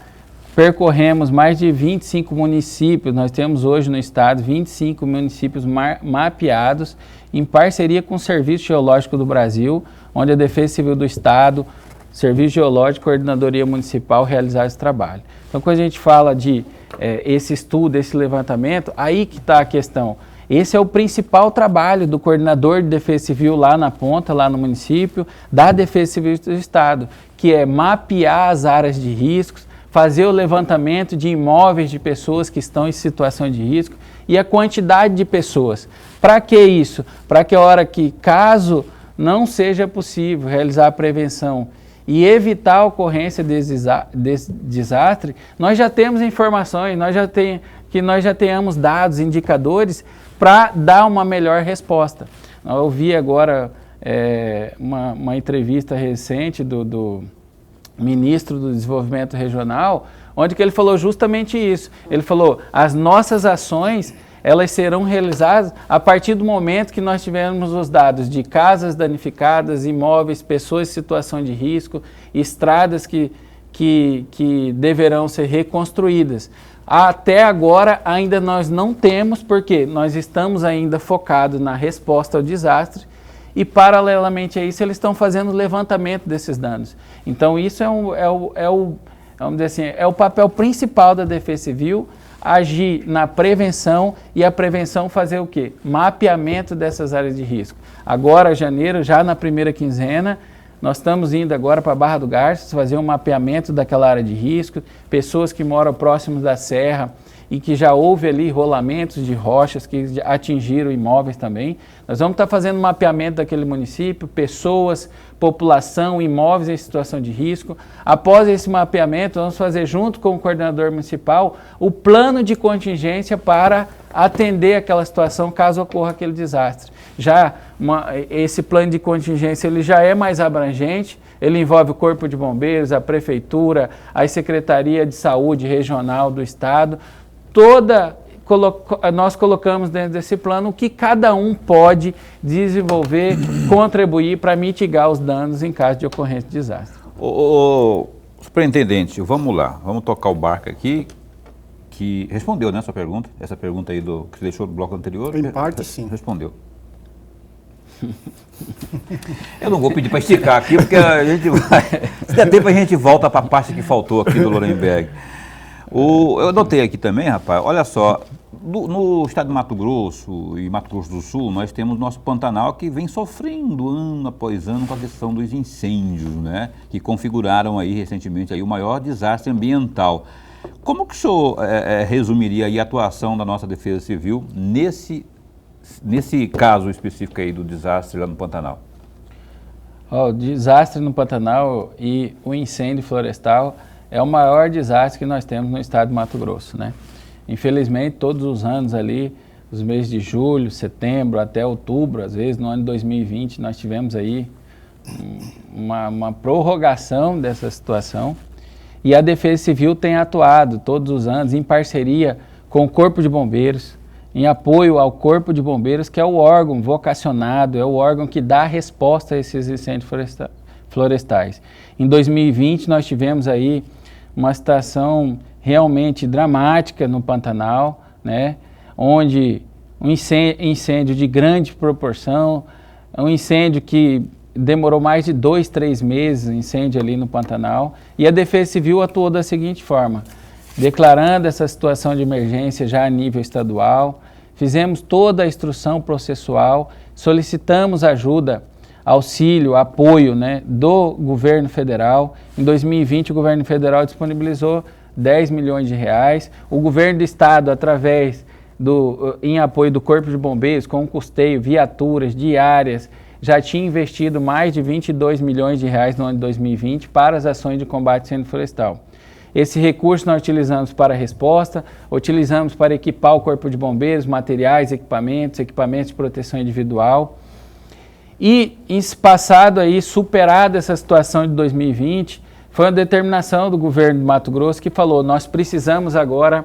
S3: Percorremos mais de 25 municípios, nós temos hoje no estado 25 municípios mapeados em parceria com o Serviço Geológico do Brasil, onde a Defesa Civil do Estado, Serviço Geológico e Coordenadoria Municipal realizaram esse trabalho. Então, quando a gente fala de esse estudo, esse levantamento, aí que está a questão. Esse é o principal trabalho do coordenador de Defesa Civil lá na ponta, lá no município, da Defesa Civil do Estado, que é mapear as áreas de riscos, fazer o levantamento de imóveis de pessoas que estão em situação de risco e a quantidade de pessoas. Para que isso? Para que a hora que, caso não seja possível realizar a prevenção e evitar a ocorrência desse desastre, nós já temos informações, que nós já tenhamos dados, indicadores para dar uma melhor resposta. Eu vi agora uma entrevista recente do ministro do Desenvolvimento Regional, onde que ele falou justamente isso. Ele falou, as nossas ações, elas serão realizadas a partir do momento que nós tivermos os dados de casas danificadas, imóveis, pessoas em situação de risco, estradas que deverão ser reconstruídas. Até agora ainda nós não temos, porque nós estamos ainda focados na resposta ao desastre e paralelamente a isso eles estão fazendo o levantamento desses danos. Então isso vamos dizer assim, é o papel principal da Defesa Civil, agir na prevenção e a prevenção fazer o quê? Mapeamento dessas áreas de risco. Agora, janeiro, já na primeira quinzena, nós estamos indo agora para Barra do Garças fazer um mapeamento daquela área de risco, pessoas que moram próximos da serra e que já houve ali rolamentos de rochas que atingiram imóveis também. Nós vamos estar fazendo um mapeamento daquele município, pessoas, população, imóveis em situação de risco. Após esse mapeamento, vamos fazer junto com o coordenador municipal o plano de contingência para atender aquela situação caso ocorra aquele desastre. Esse plano de contingência ele já é mais abrangente, ele envolve o Corpo de Bombeiros, a Prefeitura, a Secretaria de Saúde Regional do Estado. Nós colocamos dentro desse plano o que cada um pode desenvolver, contribuir para mitigar os danos em caso de ocorrência de desastre.
S1: Superintendente, vamos lá, vamos tocar o barco aqui, que respondeu, né, a sua pergunta? Essa pergunta aí que você deixou do bloco anterior?
S2: Em parte, sim.
S1: Respondeu. Eu não vou pedir para esticar aqui, porque a gente vai... Se der tempo, a gente volta para a parte que faltou aqui do Lorenberg. Eu anotei aqui também, rapaz, olha só, no estado de Mato Grosso e Mato Grosso do Sul, nós temos nosso Pantanal que vem sofrendo ano após ano com a questão dos incêndios, né? Que configuraram aí recentemente aí o maior desastre ambiental. Como que o senhor resumiria aí a atuação da nossa Defesa Civil nesse caso específico aí do desastre lá no Pantanal?
S3: O desastre no Pantanal e o incêndio florestal é o maior desastre que nós temos no estado de Mato Grosso, né? Infelizmente, todos os anos ali, os meses de julho, setembro, até outubro, às vezes no ano de 2020, nós tivemos aí uma prorrogação dessa situação. E a Defesa Civil tem atuado todos os anos em parceria com o Corpo de Bombeiros, em apoio ao Corpo de Bombeiros, que é o órgão vocacionado, é o órgão que dá resposta a esses incêndios florestais. Em 2020, nós tivemos aí uma situação realmente dramática no Pantanal, né, onde um incêndio de grande proporção, um incêndio que demorou mais de 2, 3 meses, incêndio ali no Pantanal, e a Defesa Civil atuou da seguinte forma: declarando essa situação de emergência já a nível estadual, fizemos toda a instrução processual, solicitamos ajuda, auxílio, apoio, né, do governo federal. Em 2020, o governo federal disponibilizou 10 milhões de reais. O governo do estado, através em apoio do Corpo de Bombeiros, com custeio, viaturas, diárias, já tinha investido mais de 22 milhões de reais no ano de 2020 para as ações de combate ao incêndio florestal. Esse recurso nós utilizamos para a resposta, utilizamos para equipar o Corpo de Bombeiros, materiais, equipamentos de proteção individual. E, passado aí, superada essa situação de 2020, foi uma determinação do governo de Mato Grosso que falou: nós precisamos agora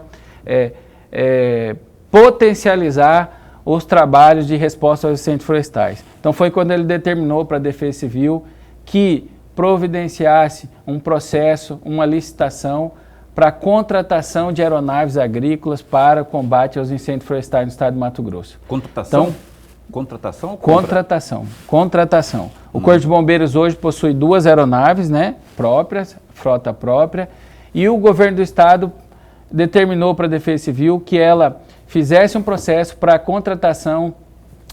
S3: potencializar os trabalhos de resposta aos incêndios florestais. Então foi quando ele determinou para a Defesa Civil que providenciasse um processo, uma licitação para a contratação de aeronaves agrícolas para o combate aos incêndios florestais no estado de Mato Grosso.
S1: Contratação? Então, contratação ou compra?
S3: Contratação. O Corpo de Bombeiros hoje possui 2 aeronaves, né, próprias, frota própria, e o governo do estado determinou para a Defesa Civil que ela fizesse um processo para a contratação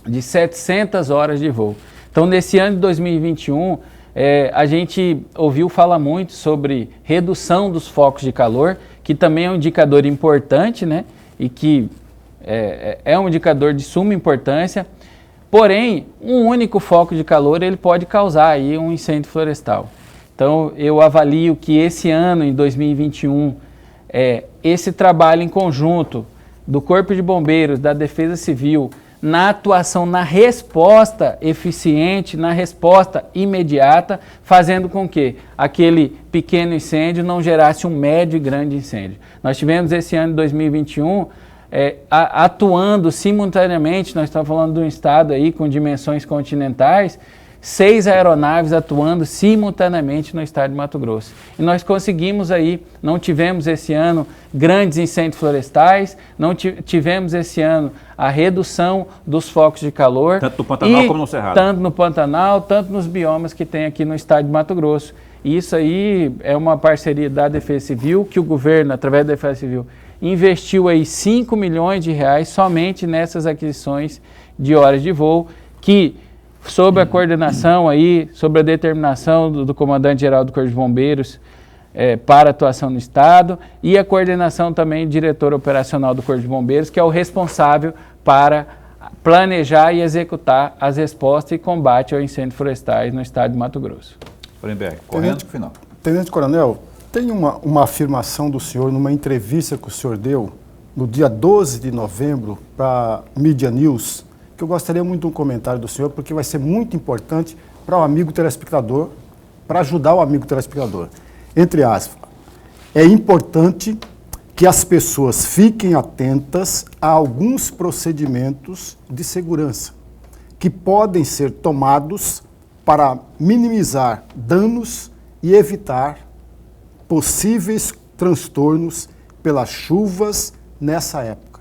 S3: de 700 horas de voo. Então, nesse ano de 2021, a gente ouviu falar muito sobre redução dos focos de calor, que também é um indicador importante, né, e que é um indicador de suma importância. Porém, um único foco de calor ele pode causar aí um incêndio florestal. Então, eu avalio que esse ano, em 2021, esse trabalho em conjunto do Corpo de Bombeiros, da Defesa Civil, na atuação, na resposta eficiente, na resposta imediata, fazendo com que aquele pequeno incêndio não gerasse um médio e grande incêndio. Nós tivemos esse ano de 2021 atuando simultaneamente, nós estamos falando de um estado aí com dimensões continentais, 6 aeronaves atuando simultaneamente no estado de Mato Grosso. E nós conseguimos aí, não tivemos esse ano grandes incêndios florestais, não tivemos esse ano a redução dos focos de calor.
S1: Tanto no Pantanal como no Cerrado.
S3: Tanto no Pantanal, tanto nos biomas que tem aqui no estado de Mato Grosso. E isso aí é uma parceria da Defesa Civil, que o governo, através da Defesa Civil, investiu aí 5 milhões de reais somente nessas aquisições de horas de voo, que sob a coordenação aí, sob a determinação do comandante-geral do Corpo de Bombeiros para atuação no estado, e a coordenação também do diretor operacional do Corpo de Bombeiros, que é o responsável para planejar e executar as respostas e combate aos incêndios florestais no estado de Mato Grosso.
S1: Orenberg, correndo para o final.
S2: Tenente Coronel, tem uma afirmação do senhor numa entrevista que o senhor deu no dia 12 de novembro para Mídia News, que eu gostaria muito de um comentário do senhor, porque vai ser muito importante para o amigo telespectador, para ajudar o amigo telespectador. Entre aspas, é importante que as pessoas fiquem atentas a alguns procedimentos de segurança que podem ser tomados para minimizar danos e evitar possíveis transtornos pelas chuvas nessa época.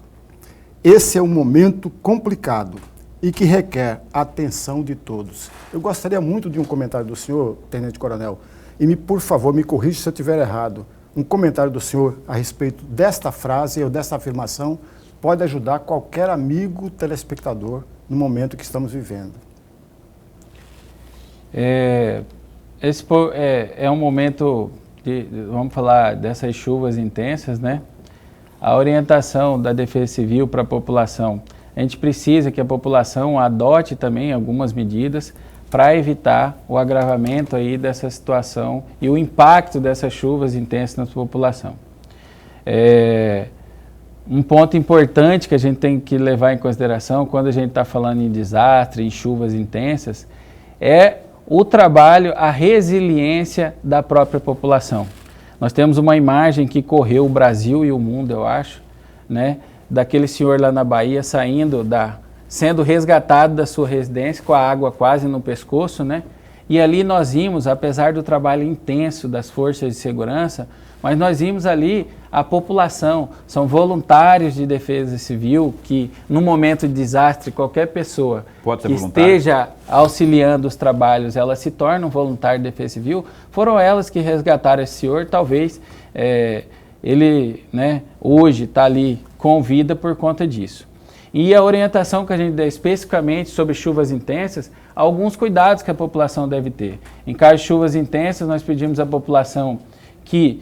S2: Esse é um momento complicado e que requer a atenção de todos. Eu gostaria muito de um comentário do senhor, Tenente Coronel, e por favor, me corrija se eu estiver errado. Um comentário do senhor a respeito desta frase ou desta afirmação pode ajudar qualquer amigo telespectador no momento que estamos vivendo.
S3: Esse é um momento, vamos falar dessas chuvas intensas, né? A orientação da Defesa Civil para a população, a gente precisa que a população adote também algumas medidas para evitar o agravamento aí dessa situação e o impacto dessas chuvas intensas na população. Um ponto importante que a gente tem que levar em consideração quando a gente está falando em desastre, em chuvas intensas, é o trabalho, a resiliência da própria população. Nós temos uma imagem que correu o Brasil e o mundo, eu acho, né, daquele senhor lá na Bahia sendo resgatado da sua residência com a água quase no pescoço, né? E ali nós vimos, apesar do trabalho intenso das forças de segurança, mas nós vimos ali a população, são voluntários de defesa civil que, no momento de desastre, qualquer pessoa que esteja auxiliando os trabalhos, ela se torna um voluntário de defesa civil, foram elas que resgataram esse senhor, talvez ele, né, hoje está ali com vida por conta disso. E a orientação que a gente dá especificamente sobre chuvas intensas, alguns cuidados que a população deve ter. Em caso de chuvas intensas, nós pedimos à população que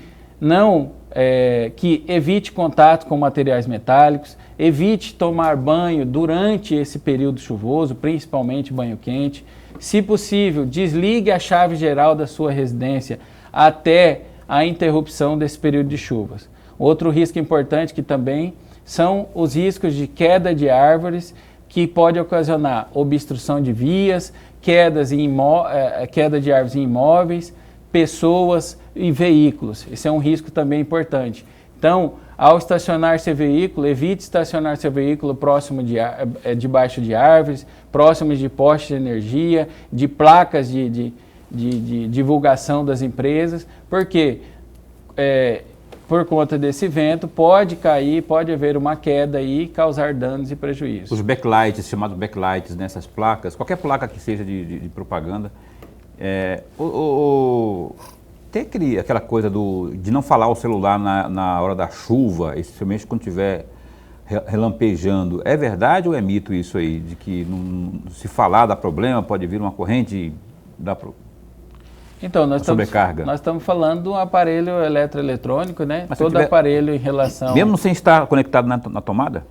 S3: evite contato com materiais metálicos, evite tomar banho durante esse período chuvoso, principalmente banho quente. Se possível, desligue a chave geral da sua residência até a interrupção desse período de chuvas. Outro risco importante que também são os riscos de queda de árvores, que pode ocasionar obstrução de vias, queda de árvores em imóveis, pessoas e veículos. Esse é um risco também importante. Então, ao estacionar seu veículo, evite estacionar seu veículo próximo debaixo de árvores, próximos de postes de energia, de placas de divulgação das empresas, porque por conta desse vento, pode cair, pode haver uma queda aí e causar danos e prejuízos.
S1: Os backlights, chamados backlights nessas placas, qualquer placa que seja de propaganda, tem aquela coisa de não falar o celular na hora da chuva, especialmente quando estiver relampejando. É verdade ou é mito isso aí, de que se falar dá problema, pode vir uma corrente e dá
S3: Então, nós
S1: sobrecarga?
S3: Nós estamos falando de um aparelho eletroeletrônico, né? Mas todo aparelho em relação...
S1: Mesmo sem estar conectado na tomada?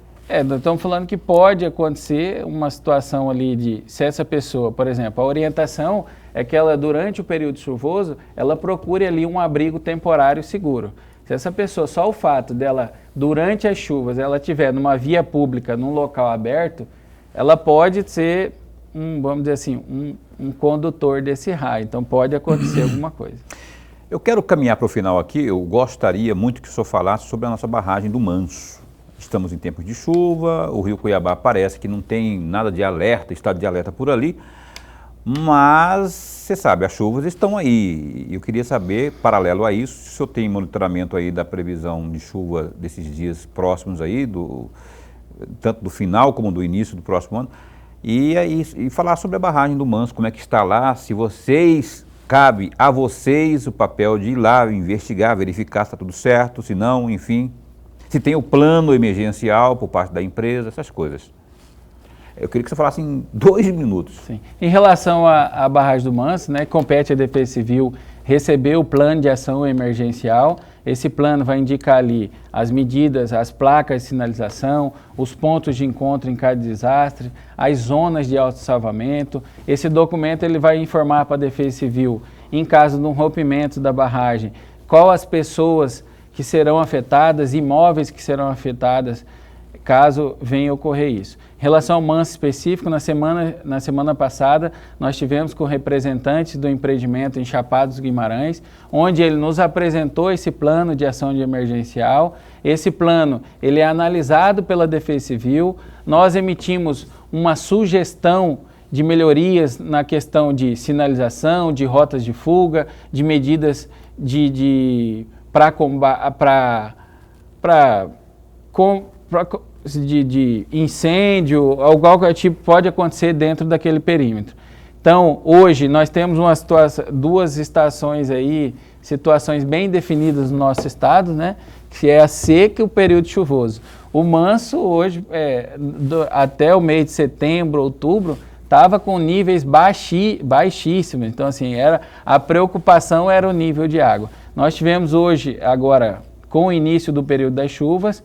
S3: Nós estamos falando que pode acontecer uma situação ali se essa pessoa, por exemplo, a orientação é que ela, durante o período chuvoso, ela procure ali um abrigo temporário seguro. Se essa pessoa, só o fato dela, durante as chuvas, ela estiver numa via pública, num local aberto, ela pode ser, vamos dizer assim, um condutor desse raio. Então, pode acontecer alguma coisa.
S1: Eu quero caminhar para o final aqui. Eu gostaria muito que o senhor falasse sobre a nossa barragem do Manso. Estamos em tempos de chuva, o rio Cuiabá parece que não tem nada de alerta, estado de alerta por ali, Mas, você sabe, as chuvas estão aí. Eu queria saber, paralelo a isso, se o senhor tem monitoramento aí da previsão de chuva desses dias próximos aí, tanto do final como do início do próximo ano, e falar sobre a barragem do Manso, como é que está lá, se cabe a vocês o papel de ir lá investigar, verificar se está tudo certo, se não, enfim, se tem o plano emergencial por parte da empresa, essas coisas. Eu queria que você falasse em 2 minutos.
S3: Sim. Em relação à barragem do Manso, né, compete à Defesa Civil receber o plano de ação emergencial. Esse plano vai indicar ali as medidas, as placas de sinalização, os pontos de encontro em cada desastre, as zonas de autossalvamento. Esse documento ele vai informar para a Defesa Civil, em caso de um rompimento da barragem, qual as pessoas que serão afetadas, imóveis que serão afetadas, caso venha ocorrer isso. Em relação ao Manso específico, na semana passada, nós tivemos com representantes do empreendimento em Chapada dos Guimarães, onde ele nos apresentou esse plano de ação emergencial. Esse plano ele é analisado pela Defesa Civil. Nós emitimos uma sugestão de melhorias na questão de sinalização, de rotas de fuga, de medidas de incêndio, algo qualquer tipo pode acontecer dentro daquele perímetro. Então, hoje nós temos duas estações aí, situações bem definidas no nosso estado, né? Que é a seca e o período chuvoso. O Manso hoje, até o mês de setembro, outubro, estava com níveis baixíssimos. Então, assim, a preocupação era o nível de água. Nós tivemos hoje, agora, com o início do período das chuvas,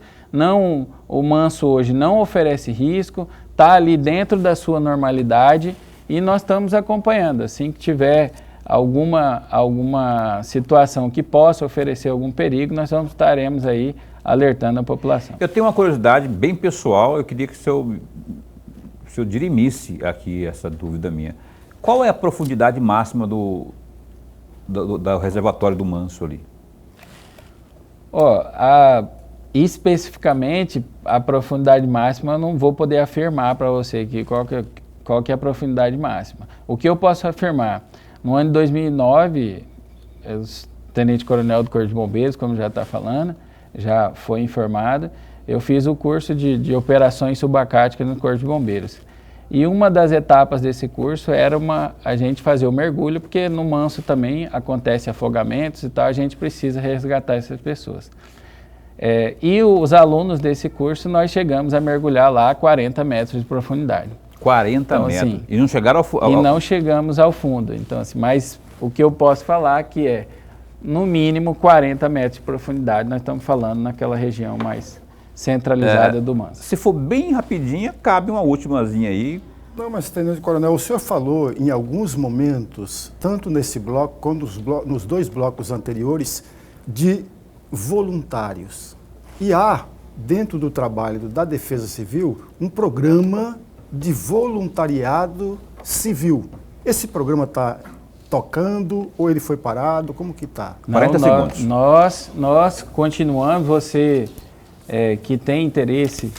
S3: o Manso hoje não oferece risco, está ali dentro da sua normalidade e nós estamos acompanhando. Assim que tiver alguma situação que possa oferecer algum perigo, nós estaremos aí alertando a população.
S1: Eu tenho uma curiosidade bem pessoal, eu queria que o senhor dirimisse aqui essa dúvida minha. Qual é a profundidade máxima do reservatório do Manso ali?
S3: Especificamente, a profundidade máxima eu não vou poder afirmar para você aqui qual que é a profundidade máxima. O que eu posso afirmar? No ano de 2009, o tenente-coronel do Corpo de Bombeiros, como já está falando, já foi informado, eu fiz o curso de operações subacáticas no Corpo de Bombeiros. E uma das etapas desse curso era a gente fazer o mergulho, porque no Manso também acontece afogamentos e tal, a gente precisa resgatar essas pessoas. E os alunos desse curso, nós chegamos a mergulhar lá a 40 metros de profundidade.
S1: 40 metros? Assim, e não chegaram ao fundo?
S3: E não chegamos ao fundo. Então, assim, mas o que eu posso falar que é, no mínimo, 40 metros de profundidade, nós estamos falando naquela região mais centralizada do Manso.
S1: Se for bem rapidinha, cabe uma ultimazinha aí.
S2: Não, mas, tenente coronel, o senhor falou em alguns momentos, tanto nesse bloco quanto nos 2 blocos anteriores, de voluntários. E há, dentro do trabalho da Defesa Civil, um programa de voluntariado civil. Esse programa está tocando ou ele foi parado? Como que está?
S1: 40 segundos.
S3: Nós continuamos. Você que tem interesse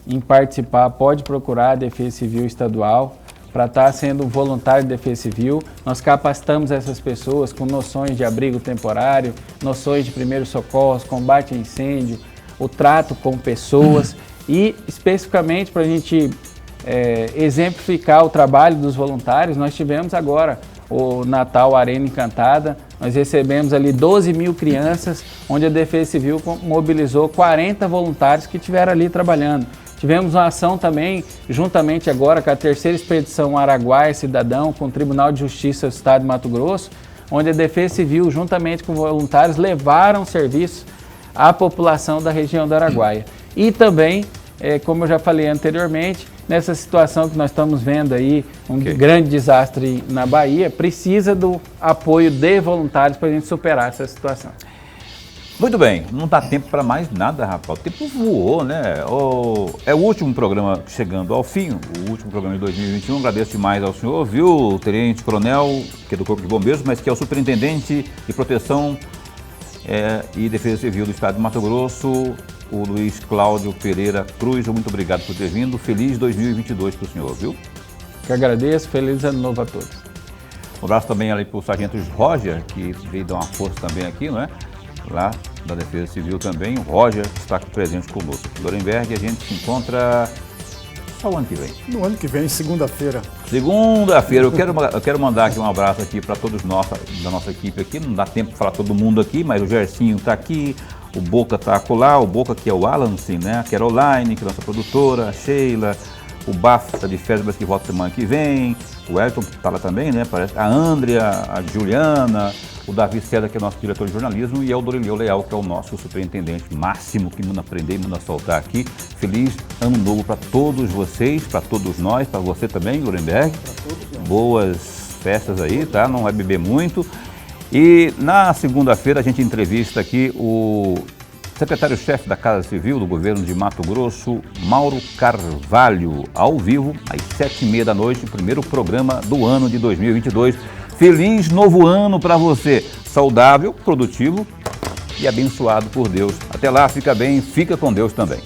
S3: em participar, pode procurar a Defesa Civil Estadual para estar sendo um voluntário de Defesa Civil. Nós capacitamos essas pessoas com noções de abrigo temporário, noções de primeiros socorros, combate a incêndio, o trato com pessoas e especificamente para a gente exemplificar o trabalho dos voluntários, nós tivemos agora o Natal Arena Encantada, nós recebemos ali 12 mil crianças, onde a Defesa Civil mobilizou 40 voluntários que estiveram ali trabalhando. Tivemos uma ação também, juntamente agora com a 3ª Expedição Araguaia Cidadão, com o Tribunal de Justiça do Estado de Mato Grosso, onde a Defesa Civil, juntamente com voluntários, levaram serviços à população da região do Araguaia. E também, como eu já falei anteriormente, nessa situação que nós estamos vendo aí, grande desastre na Bahia, precisa do apoio de voluntários para a gente superar essa situação.
S1: Muito bem, não dá tempo para mais nada, rapaz. O tempo voou, né? É o último programa chegando ao fim, o último programa de 2021. Agradeço demais ao senhor, viu, Tenente Coronel, que é do Corpo de Bombeiros, mas que é o Superintendente de Proteção e Defesa Civil do Estado de Mato Grosso, o Luiz Cláudio Pereira Cruz. Muito obrigado por ter vindo. Feliz 2022 para o senhor, viu?
S3: Que agradeço. Feliz ano novo a todos.
S1: Um abraço também ali para o Sargento Roger, que veio dar uma força também aqui, não é? Lá da Defesa Civil também, o Roger está presente conosco. Lorenberg, a gente se encontra só o ano que vem.
S2: No ano que vem, segunda-feira.
S1: Segunda-feira, eu quero mandar aqui um abraço aqui para todos nós, da nossa equipe aqui, não dá tempo para falar todo mundo aqui, mas o Gercinho está aqui, o Boca está acolá, o Boca que é o Alan, sim, né? A Caroline, que é a nossa produtora, a Sheila, o Baf está de férias, mas que volta semana que vem, o Elton que está lá também, né? Parece, a Andrea, a Juliana, o Davi César, que é nosso diretor de jornalismo, e é o Dorileu Leal, que é o nosso superintendente máximo, que manda aprender e manda soltar aqui. Feliz ano novo para todos vocês, para todos nós, para você também, Lorenberg. Boas festas aí, tá? Não vai beber muito. E na segunda-feira a gente entrevista aqui o secretário-chefe da Casa Civil do governo de Mato Grosso, Mauro Carvalho, ao vivo, às 7h30 da noite, o primeiro programa do ano de 2022. Feliz novo ano para você, saudável, produtivo e abençoado por Deus. Até lá, fica bem, fica com Deus também.